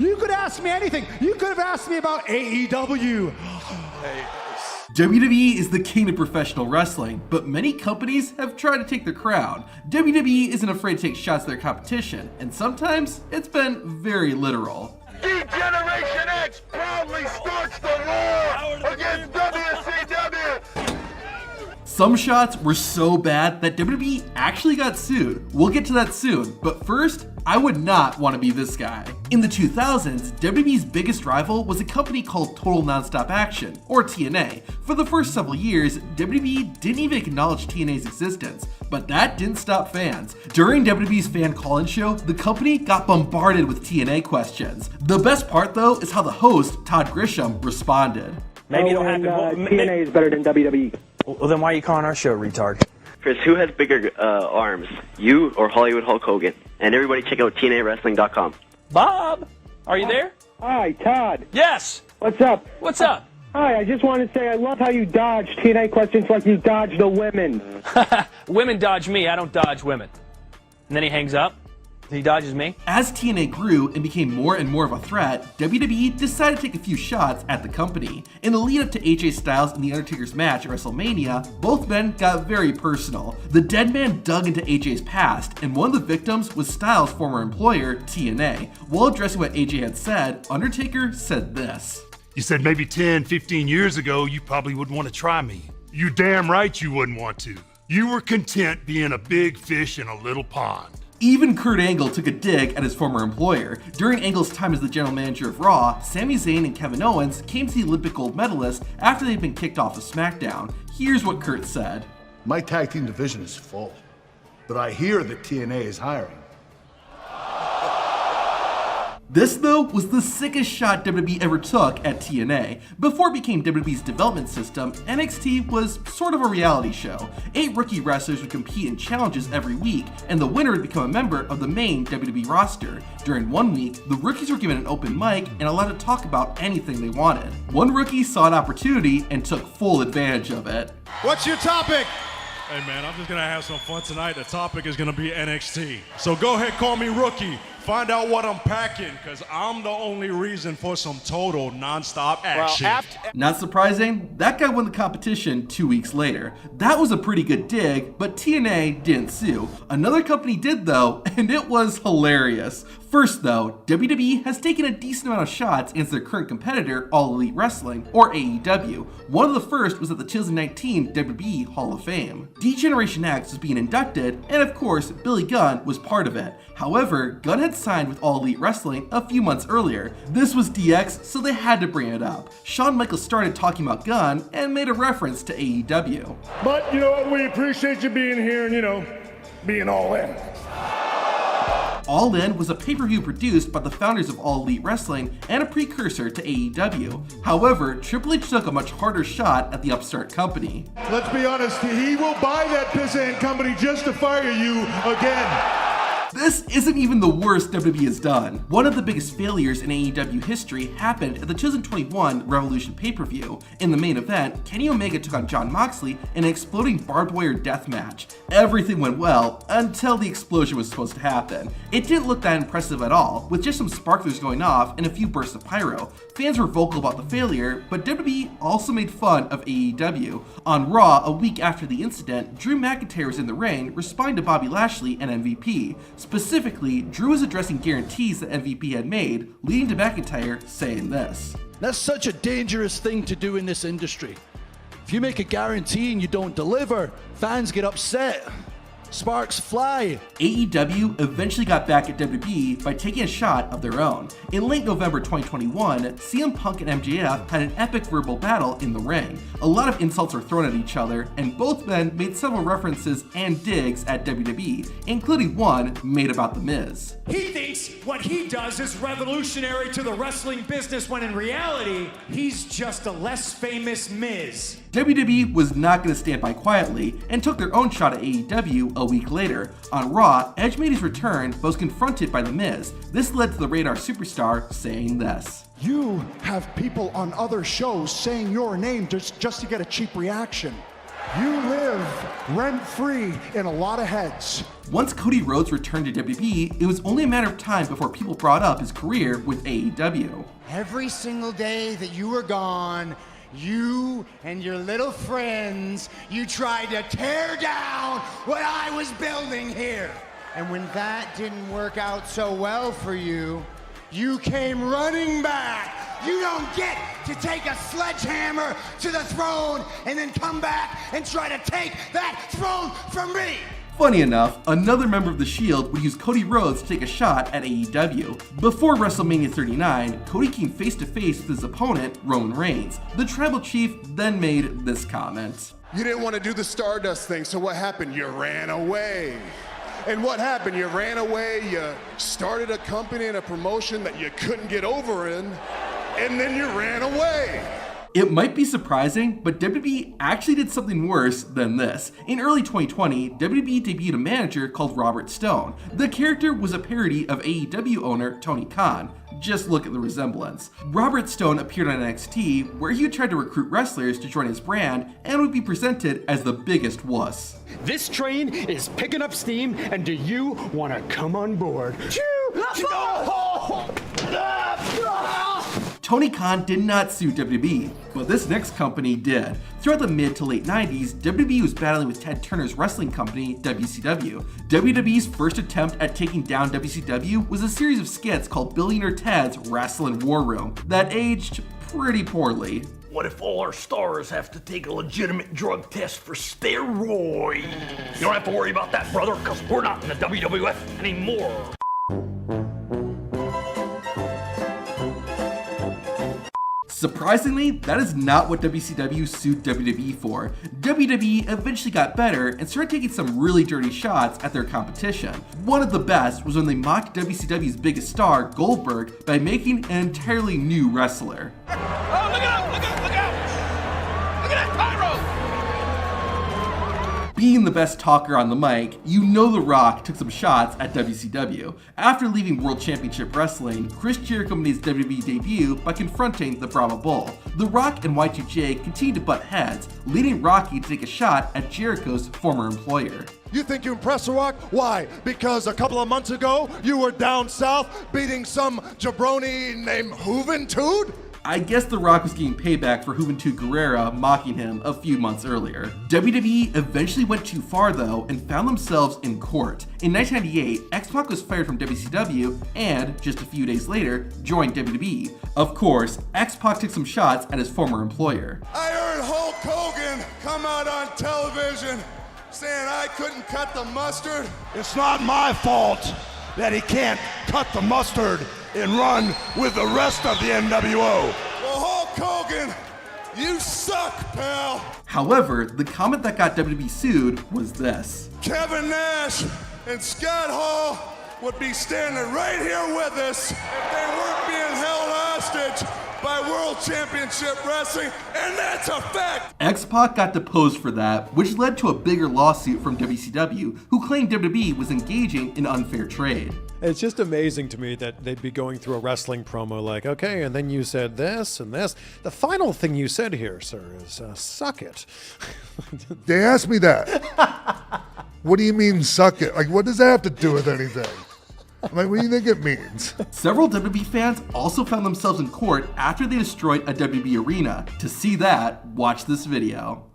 You could ask me anything. You could have asked me about AEW. WWE is the king of professional wrestling, but many companies have tried to take their crown. WWE isn't afraid to take shots at their competition, and sometimes it's been very literal. Generation X proudly starts the war against WCW. Some shots were so bad that WWE actually got sued. We'll get to that soon, but first, I would not want to be this guy. In the 2000s, WWE's biggest rival was a company called Total Nonstop Action, or TNA. For the first several years, WWE didn't even acknowledge TNA's existence, but that didn't stop fans. During WWE's fan call-in show, the company got bombarded with TNA questions. The best part though is how the host, Todd Grisham, responded. Maybe you don't have to. TNA is better than WWE. Well, then why are you calling our show retard? Chris, who has bigger arms, you or Hollywood Hulk Hogan? And everybody check out TNAWrestling.com. Bob, are you there? Hi, Todd. Yes. What's up? What's up? Hi, I just want to say I love how you dodge TNA questions like you dodge the women. Women dodge me, I don't dodge women. And then he hangs up. He dodges me. As TNA grew and became more and more of a threat, WWE decided to take a few shots at the company. In the lead up to AJ Styles and The Undertaker's match at WrestleMania, both men got very personal. The dead man dug into AJ's past, and one of the victims was Styles' former employer, TNA. While addressing what AJ had said, Undertaker said this. You said maybe 10, 15 years ago you probably wouldn't want to try me. You damn right you wouldn't want to. You were content being a big fish in a little pond. Even Kurt Angle took a dig at his former employer. During Angle's time as the general manager of Raw, Sami Zayn and Kevin Owens came to the Olympic gold medalist after they'd been kicked off of SmackDown. Here's what Kurt said. My tag team division is full, but I hear that TNA is hiring. This, though, was the sickest shot WWE ever took at TNA. Before it became WWE's development system, NXT was sort of a reality show. 8 rookie wrestlers would compete in challenges every week, and the winner would become a member of the main WWE roster. During one week, the rookies were given an open mic and allowed to talk about anything they wanted. One rookie saw an opportunity and took full advantage of it. What's your topic? Hey man, I'm just gonna have some fun tonight. The topic is gonna be NXT. So go ahead, call me rookie. Find out what I'm packing, because I'm the only reason for some total non-stop action. Not surprising, that guy won the competition 2 weeks later. That was a pretty good dig, but TNA didn't sue. Another company did though, and it was hilarious. First though, WWE has taken a decent amount of shots against their current competitor, All Elite Wrestling, or AEW. One of the first was at the 2019 WWE Hall of Fame. D-Generation X was being inducted, and of course, Billy Gunn was part of it. However, Gunn had signed with All Elite Wrestling a few months earlier. This was DX, so they had to bring it up. Shawn Michaels started talking about Gunn and made a reference to AEW. But, we appreciate you being here and, being all in. All In was a pay-per-view produced by the founders of All Elite Wrestling and a precursor to AEW. However, Triple H took a much harder shot at the upstart company. Let's be honest, he will buy that pissant company just to fire you again. This isn't even the worst WWE has done. One of the biggest failures in AEW history happened at the 2021 Revolution pay-per-view. In the main event, Kenny Omega took on Jon Moxley in an exploding barbed wire death match. Everything went well until the explosion was supposed to happen. It didn't look that impressive at all, with just some sparklers going off and a few bursts of pyro. Fans were vocal about the failure, but WWE also made fun of AEW. On Raw, a week after the incident, Drew McIntyre was in the ring responding to Bobby Lashley and MVP. Specifically, Drew was addressing guarantees that MVP had made, leading to McIntyre saying this. That's such a dangerous thing to do in this industry. If you make a guarantee and you don't deliver, fans get upset. Sparks fly. AEW eventually got back at WWE by taking a shot of their own. In late November 2021, CM Punk and MJF had an epic verbal battle in the ring. A lot of insults were thrown at each other, and both men made several references and digs at WWE, including one made about The Miz. He thinks what he does is revolutionary to the wrestling business, when in reality, he's just a less famous Miz. WWE was not going to stand by quietly and took their own shot at AEW a week later. On Raw, Edge made his return but was confronted by The Miz. This led to the Radar superstar saying this. You have people on other shows saying your name just to get a cheap reaction. You live rent-free in a lot of heads. Once Cody Rhodes returned to WWE, it was only a matter of time before people brought up his career with AEW. Every single day that you were gone, you and your little friends, you tried to tear down what I was building here. And when that didn't work out so well for you, you came running back. You don't get to take a sledgehammer to the throne and then come back and try to take that throne from me. Funny enough, another member of The Shield would use Cody Rhodes to take a shot at AEW. Before WrestleMania 39, Cody came face to face with his opponent, Roman Reigns. The tribal chief then made this comment. You didn't want to do the Stardust thing, so what happened? You ran away. And what happened? You ran away, you started a company and a promotion that you couldn't get over in, and then you ran away. It might be surprising, but WWE actually did something worse than this. In early 2020, WWE debuted a manager called Robert Stone. The character was a parody of AEW owner Tony Khan. Just look at the resemblance. Robert Stone appeared on NXT, where he would try to recruit wrestlers to join his brand and would be presented as the biggest wuss. This train is picking up steam, and do you want to come on board? Tony Khan did not sue WWE, but this next company did. Throughout the mid to late 90s, WWE was battling with Ted Turner's wrestling company, WCW. WWE's first attempt at taking down WCW was a series of skits called Billionaire Ted's Wrestling War Room that aged pretty poorly. What if all our stars have to take a legitimate drug test for steroids? You don't have to worry about that, brother, because we're not in the WWF anymore. Surprisingly, that is not what WCW sued WWE for. WWE eventually got better and started taking some really dirty shots at their competition. One of the best was when they mocked WCW's biggest star, Goldberg, by making an entirely new wrestler. Oh, look out! Look out! Look out! Look at that pyro! Being the best talker on the mic, you know The Rock took some shots at WCW. After leaving World Championship Wrestling, Chris Jericho made his WWE debut by confronting the Brahma Bull. The Rock and Y2J continued to butt heads, leading Rocky to take a shot at Jericho's former employer. You think you impress The Rock? Why? Because a couple of months ago, you were down south beating some jabroni named Juventud? I guess The Rock was getting payback for Juventud Guerrera mocking him a few months earlier. WWE eventually went too far though and found themselves in court. In 1998, X-Pac was fired from WCW and, just a few days later, joined WWE. Of course, X-Pac took some shots at his former employer. I heard Hulk Hogan come out on television saying I couldn't cut the mustard. It's not my fault that he can't cut the mustard and run with the rest of the NWO. Well, Hulk Hogan, you suck, pal. However, the comment that got WWE sued was this. Kevin Nash and Scott Hall would be standing right here with us if they weren't being held hostage by World Championship Wrestling, and that's a fact. X-Pac got deposed for that, which led to a bigger lawsuit from WCW, who claimed WWE was engaging in unfair trade. It's just amazing to me that they'd be going through a wrestling promo like, okay, and then you said this and this. The final thing you said here, sir, is suck it. They asked me that. What do you mean, suck it? Like, what does that have to do with anything? Like, what do you think it means? Several WWE fans also found themselves in court after they destroyed a WWE arena. To see that, watch this video.